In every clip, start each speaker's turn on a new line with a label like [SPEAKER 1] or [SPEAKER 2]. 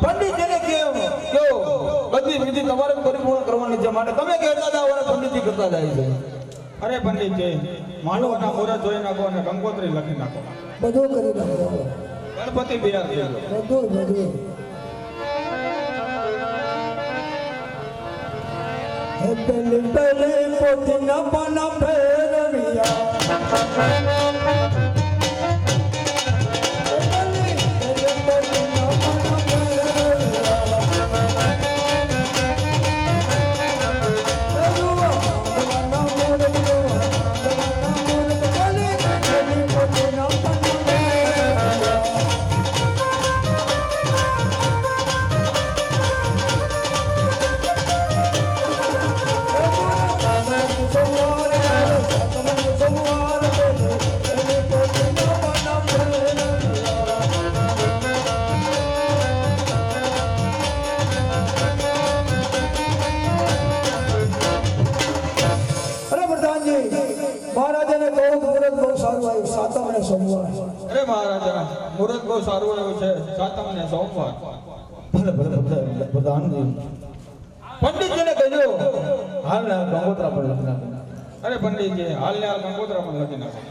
[SPEAKER 1] પંડિતજીને કેવો બધી વિધિ તમારે પરિપૂર્ણ કરવાની છે માટે તમે કહેતા જાઓ અને પંડિતજી કરતા જાય છે.
[SPEAKER 2] અરે પંડિતજી માનવના મુહૂર્ત જોઈ નાખો અને ગંગોત્રી લખી નાખો.
[SPEAKER 3] બધું કરી નાખો.
[SPEAKER 2] ગણપતિ બિરાજ
[SPEAKER 3] બધું પેલે પોતીના પાના ફેરવ્યા
[SPEAKER 2] અરે મહારાજા મુહૂર્ત બહુ સારું આવ્યું છે. સાતમ અને સોમવાર.
[SPEAKER 1] પંડિતજીને કહેજો હાલના ગંગોત્રા પર લખી નાખો.
[SPEAKER 2] અરે પંડિતજી હાલને હાલ ગંગોત્રા પણ લખી નાખો.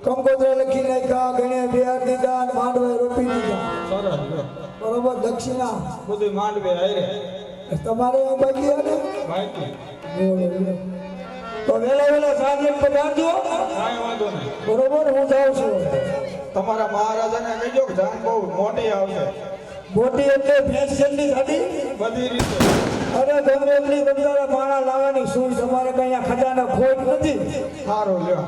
[SPEAKER 3] કંકોત્રા લખી નાખ્યા, ગણે બિહાર દીધા, માંડવે રોપી દીધા.
[SPEAKER 2] સરસ લ્યો.
[SPEAKER 3] બરોબર, દક્ષિણા
[SPEAKER 2] બધું માંડવે આયરે
[SPEAKER 3] તમારે અહીં બાકી આવે
[SPEAKER 2] બાકી
[SPEAKER 3] તો વેલા વેલા સાંજે પધારજો.
[SPEAKER 2] કાંઈ વાંધો નહીં.
[SPEAKER 3] બરોબર, હું જાઉં છું.
[SPEAKER 2] તમારા મહારાજાને કહેજો કે જાન બહુ મોટી આવશે
[SPEAKER 3] મોટી એટલે ભેંસ જેટલી ગાડી.
[SPEAKER 2] બધી રીતે.
[SPEAKER 3] અરે ગમે એટલી તમારા માણા લાવવાની શું, તમારે કઈ અહીંયા ખજાના ખોટ નથી.
[SPEAKER 2] સારું લ્યો.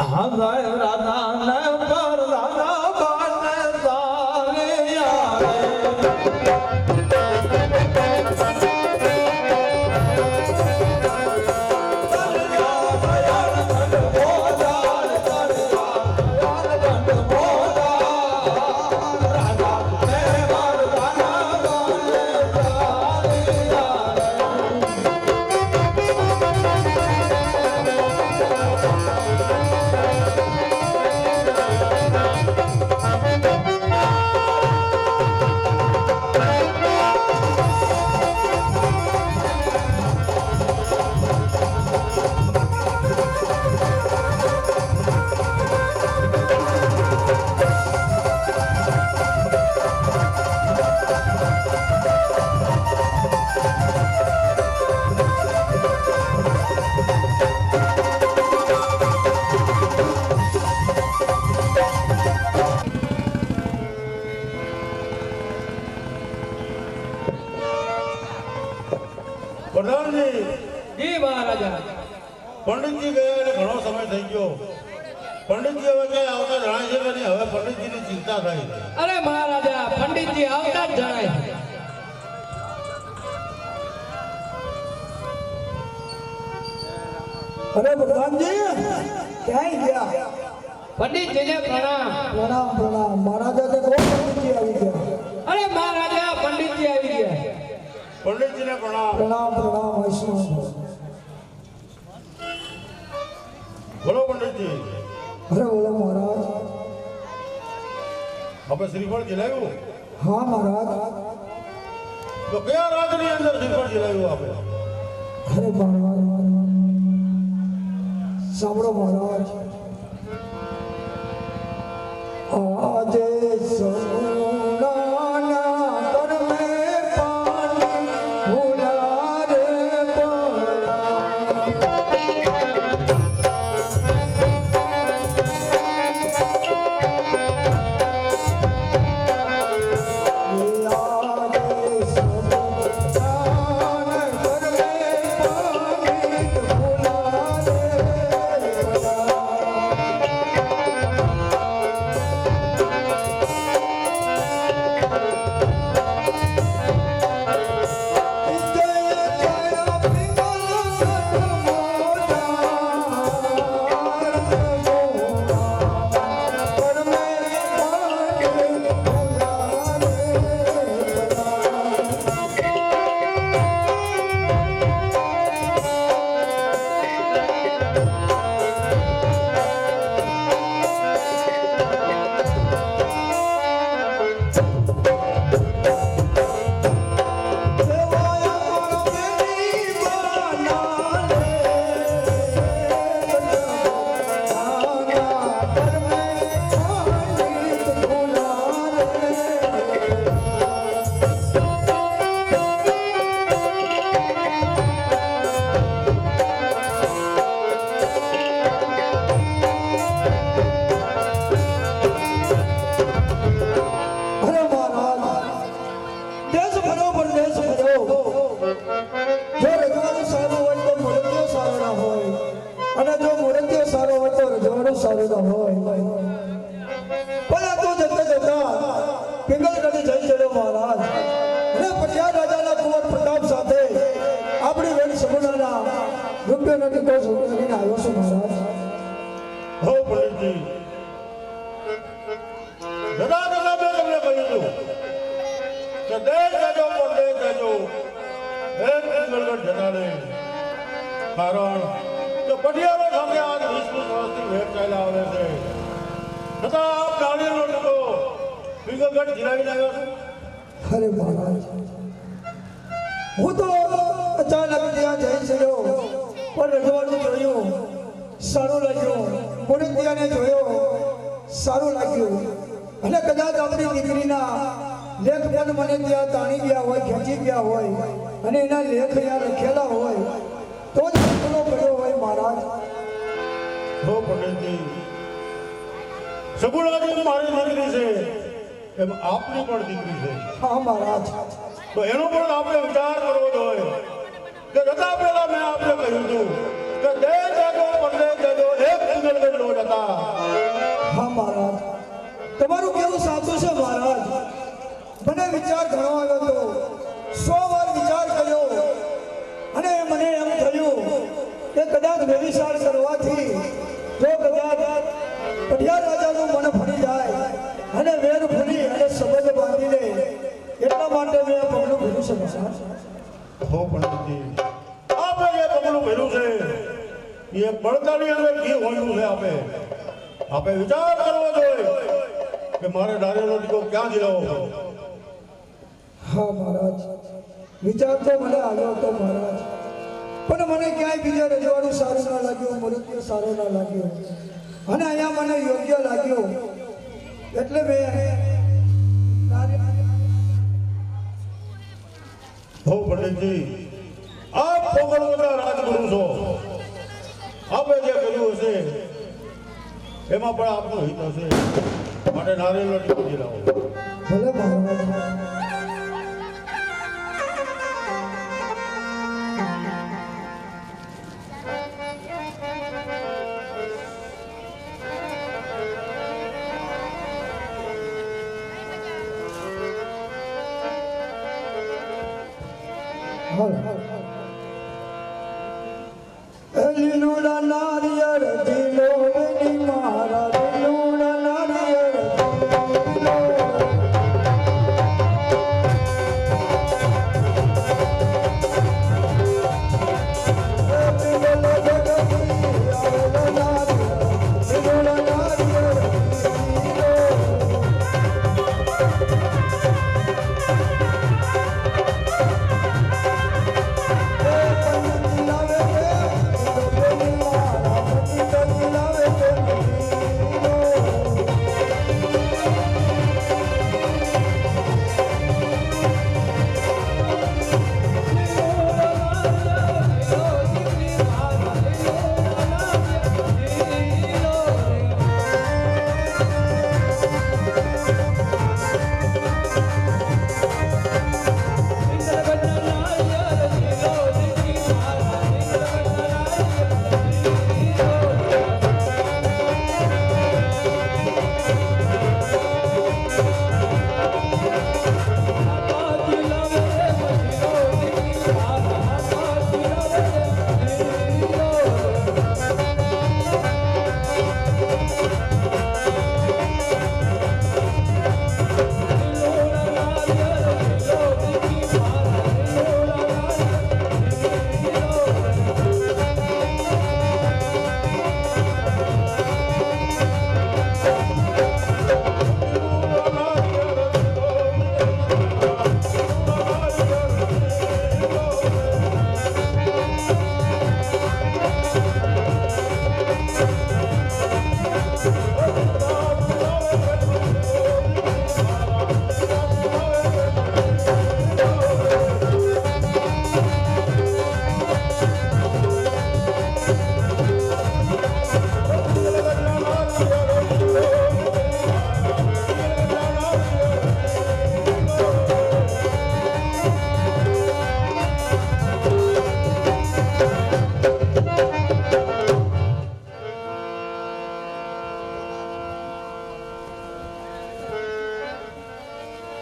[SPEAKER 1] હા સાહેબ રાધા ને પર રાધા બાને સારે યારે
[SPEAKER 4] પ્રધાનજી,
[SPEAKER 5] જી મહારાજા.
[SPEAKER 4] પંડિતજી ગયા એટલે ઘણો સમય થઈ ગયો. પંડિતજી હવે ક્યાંય આવતા જણાય છે કે નહીં? હવે પંડિતજીની ચિંતા થાય છે.
[SPEAKER 5] અરે મહારાજા, પંડિતજી આવતા જ જણાય છે.
[SPEAKER 3] અરે પ્રધાનજી ક્યાંય ગયા?
[SPEAKER 5] પંડિતજીને પ્રણામ.
[SPEAKER 3] પ્રણામ પ્રણામ. મહારાજા તો બહુ પંડિતજી આવી ગયા.
[SPEAKER 5] અરે મહારાજા, પંડિતજી આવી ગયા.
[SPEAKER 4] પંડિતજીને પ્રણામ.
[SPEAKER 3] પ્રણામ પ્રણામ. આયુષ્માન ભવ.
[SPEAKER 4] બોલો પંડિતજી.
[SPEAKER 3] અરે બોલો મહારાજ.
[SPEAKER 4] આપણે શ્રીફળ જલાવ્યું?
[SPEAKER 3] હા મહારાજ.
[SPEAKER 4] તો કયા રાજની અંદર શ્રીફળ જલાવ્યું આપણે?
[SPEAKER 3] અરે મહારાજ, સાંભળો મહારાજ. આજે સગુણાના કર્મે પાણી ભૂલા રે પડા. સારું ના હોય પણ તો જતા જતા પિંગલગઢ જઈ ચડ્યો મહારાજ અને પટિયા રાજાના કુંવર પ્રતાપ સાથે આપણી વેણ સમુદાના રૂપિયો નથી કોઈ છોકરીને આવ્યો છું મહારાજ
[SPEAKER 4] હો પંડિતજી જરા જરા મેં તમને કહ્યું હતું કે દેશ જજો પરદેશ જજો એક પિંગલગઢ જતા નહીં કારણ કે પટિયાળો સામે આજ 20 વર્ષથી વેટ ચાલ્યા આવે છે છતાં આપ નાળિયેરનો ટુકડો પિંગલગઢ જીરાવીને આવ્યો છો
[SPEAKER 3] અરે મહારાજ હું તો અચાનક ત્યાં જઈ ચડ્યો પણ રજવાડું જોયું સારું લાગ્યું મુરતિયાને જોયો સારું લાગ્યું અને કદાચ આપણી દીકરીના લેખ પણ મને ત્યાં તાણી ગયા હોય ખેંચી ગયા હોય અને એના લેખ અહીંયા લખેલા હોય તો જ ફેસલો કર્યો હોય મહારાજ
[SPEAKER 4] હો પંડિતજી સગુણાજી મારી દીકરી છે એમ આપની પણ દીકરી છે
[SPEAKER 3] હા મહારાજ
[SPEAKER 4] તો એનો પણ આપણે વિચાર કરવો જોઈએ કે જતા પહેલા મેં આપને કહ્યું હતું કે દેશ જજો પરદેશ જજો એક પિંગલગઢ નો જતા
[SPEAKER 3] હા મહારાજ તમારું કેવું સાચું છે મહારાજ મને વિચાર ઘણો આવ્યો હતો 100 વાર વિચાર કર્યો અને મને એમ થયું કે કદાચ વ્યભિચાર કરવાથી જો કદાચ પટિયા રાજાનું મન ફરી જાય અને વેર ફરી અને સંબંધ બાંધી લે એટલા માટે મેં આ પગલું ભર્યું છે મહારાજ
[SPEAKER 4] હો પંડિતજી આપણે જે પગલું ભર્યું છે એ બળતાની અંદર ઘી હોયું છે આપણે વિચાર કરવો જોઈએ કે મારે નારિયેળનો ટીકો ક્યાં જીલાવો
[SPEAKER 3] હા મહારાજ વિચાર તો મને આવ્યો હતો મહારાજ પણ મને ક્યાંય બીજા રજવાડું સારું ના લાગ્યું મુરતિયો સારો ના લાગ્યો અને અહીંયા મને યોગ્ય લાગ્યો એટલે મેં
[SPEAKER 4] હો પંડિતજી આપ પોગળવાના રાજગુરુ છો આપણે જે કર્યું હશે એમાં પણ આપનો હિત હશે માટે નારિયેળનો ટીકો જીલાવો
[SPEAKER 3] ભલે મહારાજ લીલુડા નારિયેળ જીલો વેની મારા લીલુડા નારિયેળ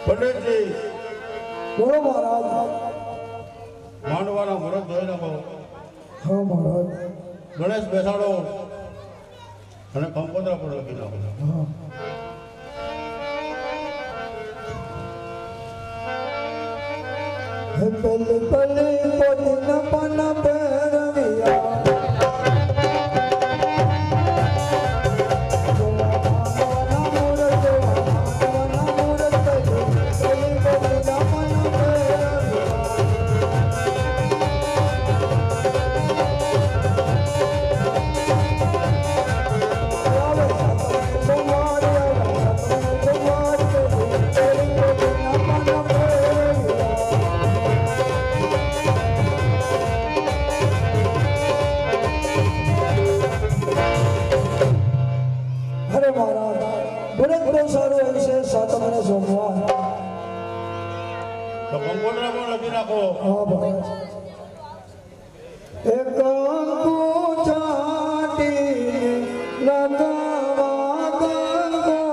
[SPEAKER 4] પંડિતજી
[SPEAKER 3] બોલો મહારાજ.
[SPEAKER 4] માંડવાના મુહૂર્ત જોઈ નાખો.
[SPEAKER 3] હા મહારાજ.
[SPEAKER 4] ગણેશ બેસાડો અને કંકોત્રા પણ લખી નાખો.
[SPEAKER 3] હા. હે પેલી પેલી પોતીના પાના પહેરવ્યા
[SPEAKER 4] તો કંકોત્રા પણ લખી નાખો.
[SPEAKER 3] એક અંકુ છાંટી લગાવા કંકોત્રા.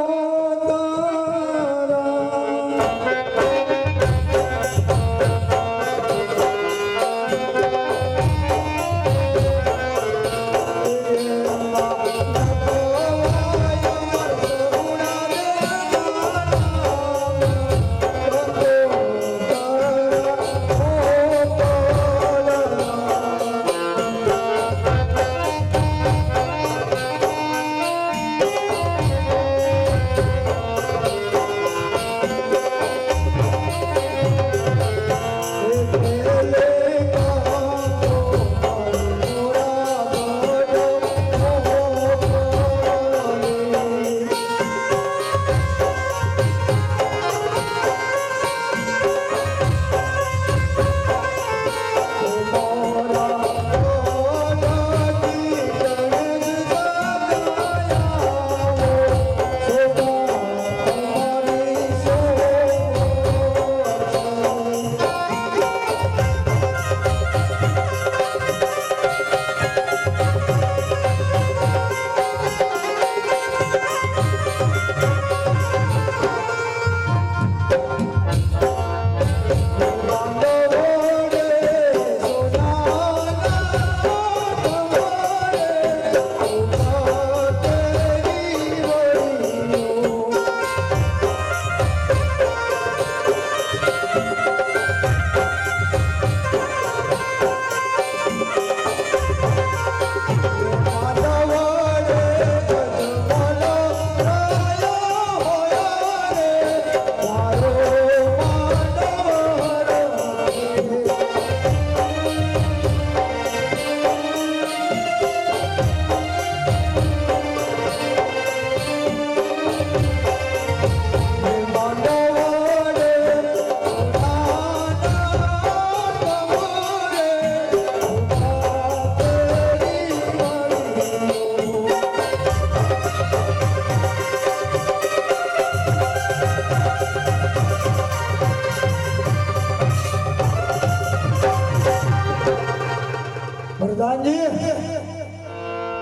[SPEAKER 3] પ્રધાનજી,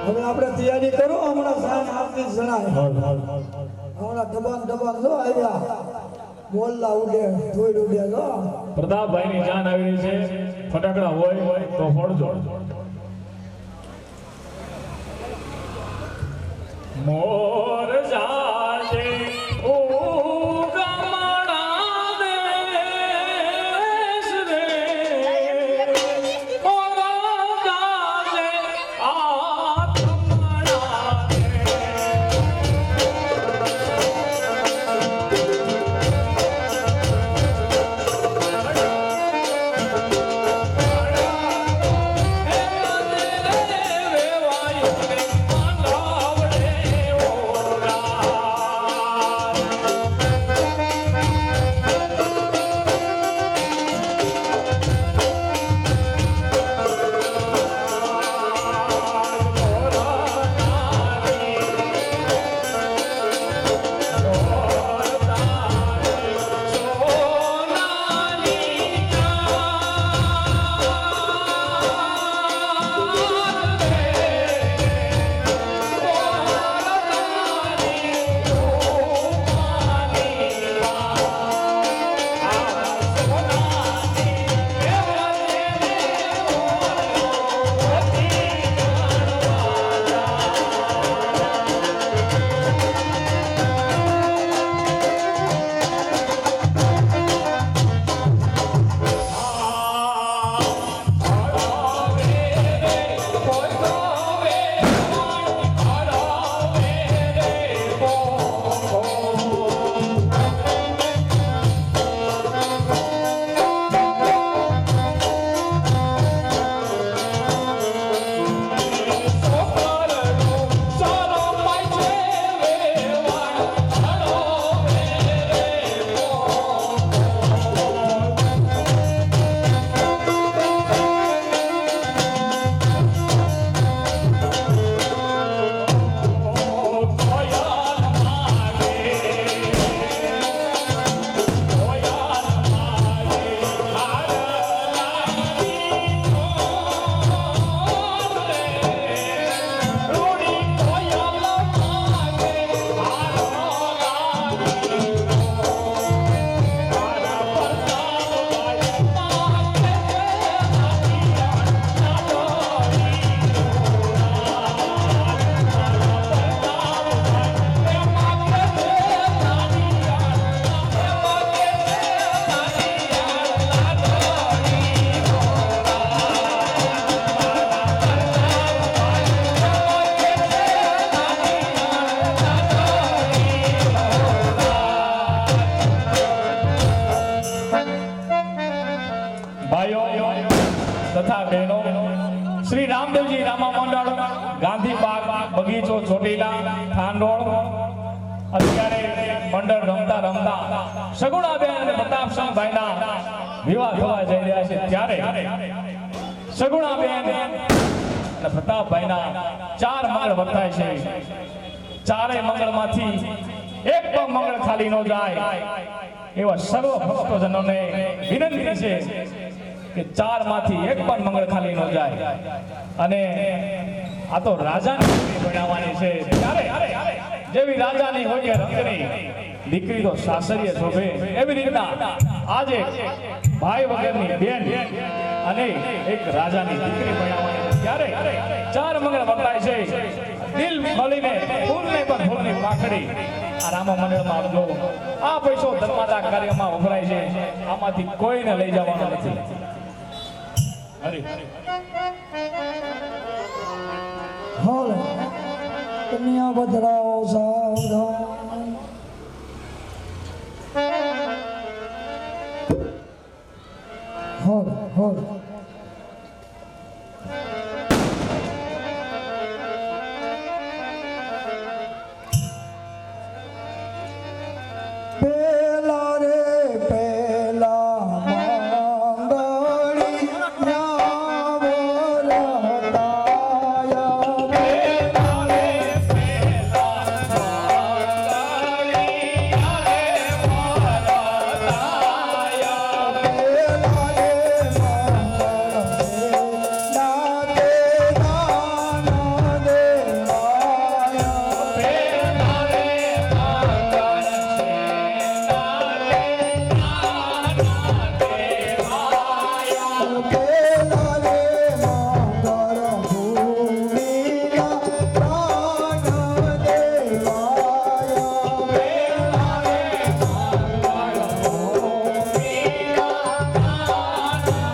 [SPEAKER 3] હવે આપણે તૈયારી કરો. હમણાં સાંજ આરતી જણાય. હમણાં દબાણ જો આવ્યા. મોલ્લા ઉડે, ધોઈ ઉડે જો.
[SPEAKER 6] પ્રતાપભાઈ ની જાન આવી રહી છે. ફટાકડા હોય તો ફોડજો. મોર જાજે ઓ ગમણા દેશ રે ઓ જાજે આ ગમણા દે માંડોળ અત્યારે મંડળ રમતા રમતા સગુણાબેન અને પ્રતાપસિંહભાઈના વિવાહ થવા જઈ રહ્યા છે ત્યારે સગુણાબેન અને પ્રતાપભાઈના 4 મંગળ વર્તાય છે. ચારેય મંગળમાંથી એક પણ મંગળ ખાલી ન જાય એવા સર્વ ભક્તજનોને વિનંતી છે કે 4 માંથી એક પણ મંગળ ખાલી ન જાય. અને આ તો રાજાની દીકરી બનાવવાની છે ત્યારે જેવી રાજાની હોય રંગની દીકરી તો સાસરીએ શોભે એવી રીતના આજે ભાઈ વગરની બેન અને એક રાજાની દીકરી બનાવવાની છે ત્યારે 4 મંગળ વપરાય છે. દિલ મળીને ફૂલને પણ ફૂલની પાખડી આ રામા મંડળમાં આપજો. આ પૈસો ધર્માદા કાર્યમાં વપરાય છે. આમાંથી કોઈને લઈ જવાનો નથી. હરી
[SPEAKER 3] હાલ કન્યા બદરાઓ સાવધાન. હાલ હાલ પેલા રે પેલા મંગળી ન્યાવો રતાયા. પેલા રે પેલા મંગળી ન્યાવે રતાયા. પેલા રે મંગળ નાતે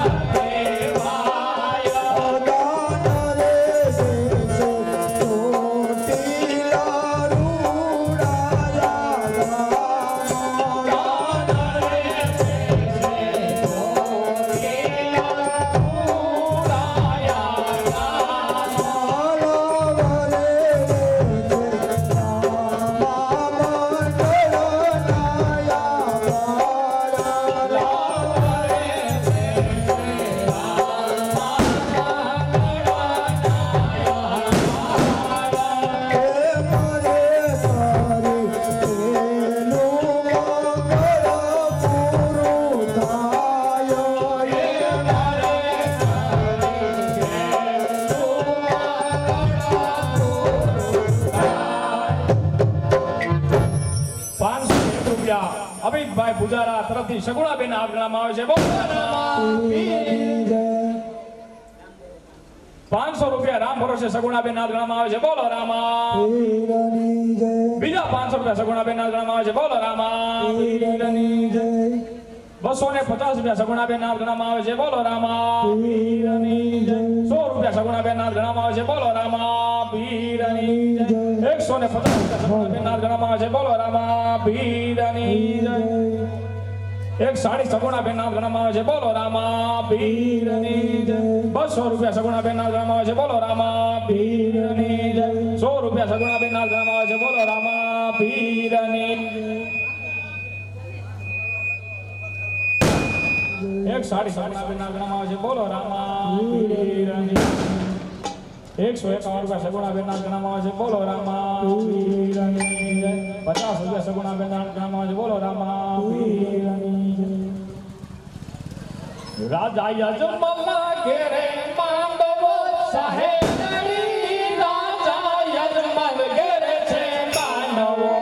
[SPEAKER 3] દાન દેવાયા. પેલા રે
[SPEAKER 6] અમિતભાઈ પૂજારા તરફથી સગુણાબેન આપવામાં આવે છે. 500 રૂપિયા રામ ભરોસે સગુણાબેન આપવામાં આવે છે. બોલો રામા. બીજા 500 રૂપિયા સગુણાબેન આપવામાં આવે છે. બોલો રામા. 250 રૂપિયા સગુણાબેન આપવામાં આવે છે. બોલો રામા. 100 રૂપિયા સગુણાબેન આપવામાં આવે છે. બોલો રામા. 150 રૂપિયા સગુણાબેન આપવામાં આવે છે. બોલો રામા. એક સાડી સગુણાબેન આપવામાં આવે છે. બોલો રામા. 200 રૂપિયા સગુણાબેન આપવામાં આવે છે. બોલો રામા. 100 રૂપિયા સગુણાબેન આપવામાં આવે છે. બોલો રામા. એક સાડી સગુણાબેન આપવામાં આવે છે. બોલો રામા. 151 રૂપિયા સગુણાબેન આપવામાં આવે છે. બોલો રામા. 50 રૂપિયા સગુણાબેન આપવામાં આવે છે. બોલો રામા. રાજા યજમલના ઘેરે માંડવો સાહેબની. રાજા યજમલ ઘેરે છે માંડવો.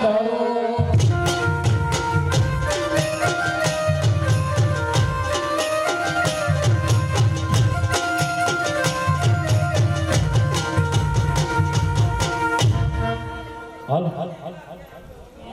[SPEAKER 6] હાલો